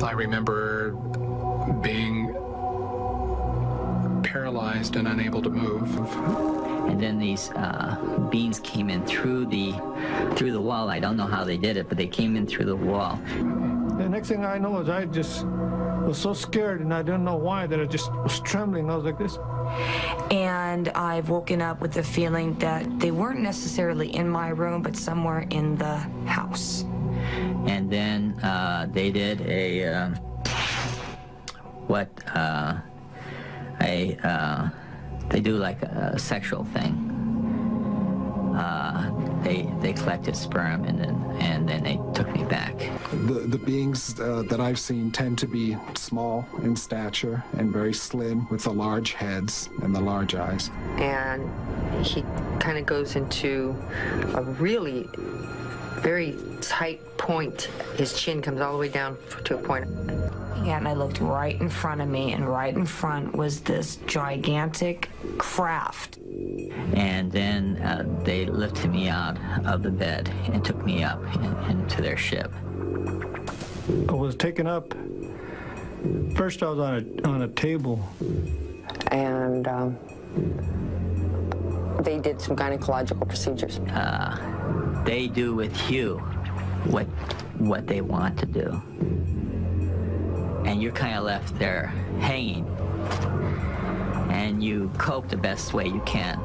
I remember being paralyzed and unable to move. And then these beings came in through the wall. I don't know how they did it, but they came in through the wall. The next thing I know is I just was so scared, and I didn't know why, that I just was trembling. I was like this. And I've woken up with the feeling that they weren't necessarily in my room, but somewhere in the house. And then they did they do like a sexual thing. They collected sperm and then they took me back. The beings that I've seen tend to be small in stature and very slim, with the large heads and the large eyes. And he kind of goes into a really very tight point. His chin comes all the way down to a point. Yeah, and I looked right in front of me, and right in front was this gigantic craft. And then they lifted me out of the bed and took me up into their ship. I was taken up. First, I was on a table. And they did some gynecological procedures. They do with you what they want to do. And you're kind of left there hanging. And you cope the best way you can.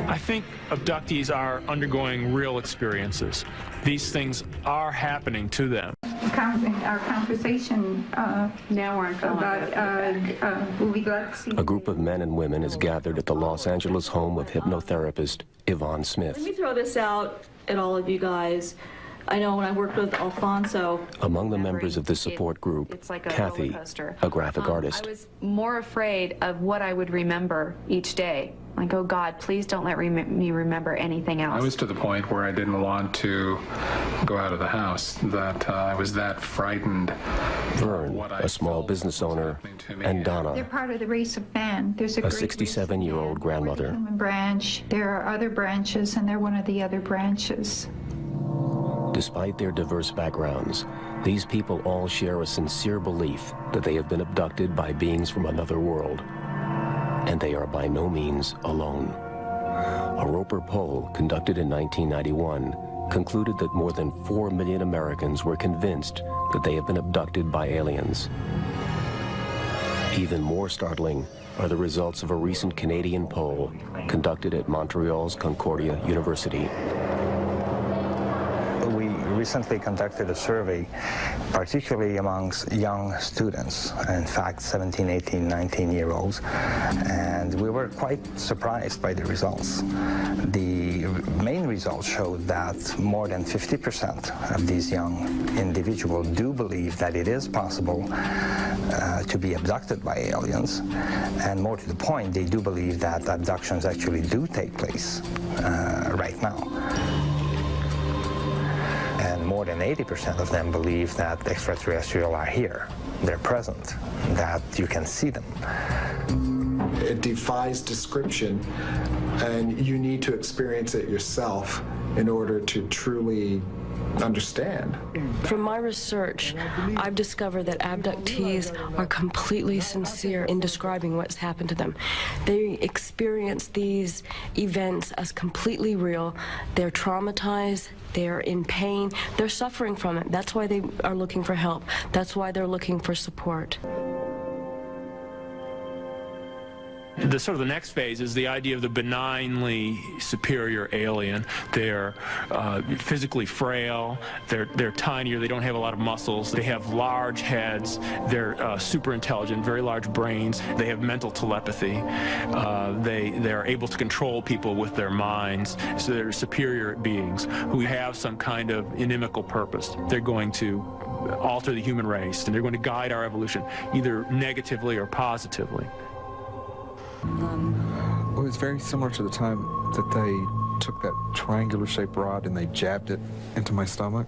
I think abductees are undergoing real experiences. These things are happening to them. Our conversation now we're about we got to see. A group of men and women is gathered at the Los Angeles home of hypnotherapist Yvonne Smith. Let me throw this out at all of you guys. I know when I worked with Alfonso. Among the members of the support group, Kathy, a graphic artist. I was more afraid of what I would remember each day. Like, oh God, please don't let me remember anything else. I was to the point where I didn't want to go out of the house, that I was that frightened. Vern, a small business owner, and Donna, They're part of the race of man. There's a 67-year-old grandmother. Human branch. There are other branches, and they're one of the other branches. Despite their diverse backgrounds, these people all share a sincere belief that they have been abducted by beings from another world. And they are by no means alone. A Roper poll conducted in 1991 concluded that more than 4 million Americans were convinced that they have been abducted by aliens. Even more startling are the results of a recent Canadian poll conducted at Montreal's Concordia University. We recently conducted a survey, particularly amongst young students, in fact 17, 18, 19-year-olds, and we were quite surprised by the results. The main results showed that more than 50% of these young individuals do believe that it is possible to be abducted by aliens, and more to the point, they do believe that abductions actually do take place right now. And more than 80% of them believe that extraterrestrial are here. They're present, that you can see them. It defies description, and you need to experience it yourself in order to truly understand. From my research, I've discovered that abductees are completely sincere in describing what's happened to them. They experience these events as completely real. They're traumatized, they're in pain, they're suffering from it. That's why they are looking for help. That's why they're looking for support. The next phase is the idea of the benignly superior alien. They're physically frail, they're tinier, they don't have a lot of muscles, they have large heads, they're super intelligent, very large brains, they have mental telepathy, they're able to control people with their minds, so they're superior beings who have some kind of inimical purpose. They're going to alter the human race, and they're going to guide our evolution, either negatively or positively. Well, it was very similar to the time that they took that triangular-shaped rod and they jabbed it into my stomach.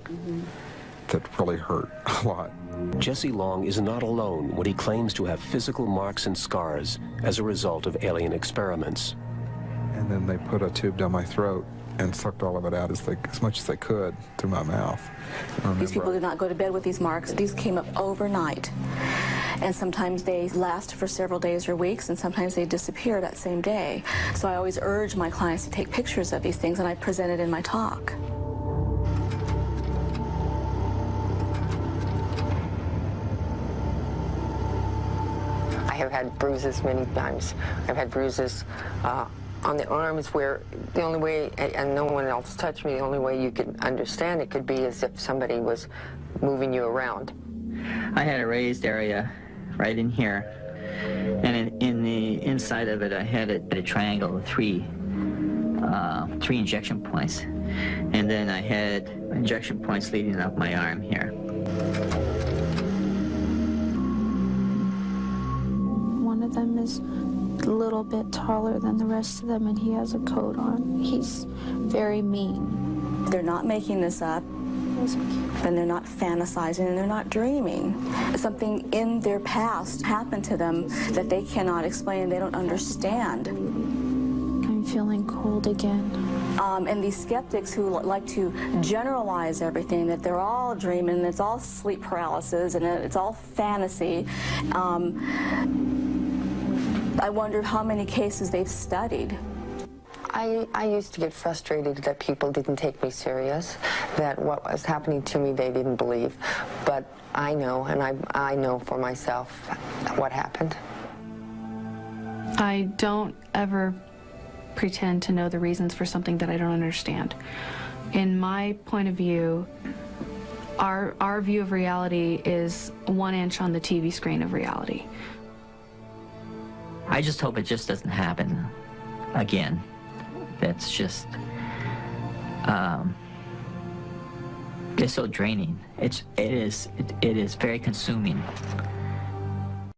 That really hurt a lot. Jesse Long is not alone when he claims to have physical marks and scars as a result of alien experiments. And then they put a tube down my throat and sucked all of it out as much as they could through my mouth. These people did not go to bed with these marks. These came up overnight. And sometimes they last for several days or weeks, and sometimes they disappear that same day. So I always urge my clients to take pictures of these things, and I present it in my talk. I have had bruises many times. I've had bruises on the arms where the only way, and no one else touched me, the only way you could understand it could be as if somebody was moving you around. I had a raised area right in here, and in the inside of it I had a triangle with three injection points, and then I had injection points leading up my arm here. One of them is a little bit taller than the rest of them, and he has a coat on. He's very mean. They're not making this up, and they're not fantasizing, and they're not dreaming. Something in their past happened to them that they cannot explain, they don't understand. I'm feeling cold again. And these skeptics who like to generalize everything, that they're all dreaming, it's all sleep paralysis, and it's all fantasy. I wonder how many cases they've studied. I used to get frustrated that people didn't take me serious, that what was happening to me they didn't believe. But I know, and I know for myself what happened. I don't ever pretend to know the reasons for something that I don't understand. In my point of view, our view of reality is 1 inch on the TV screen of reality. I just hope it just doesn't happen again. That's just, it's so draining. It is very consuming.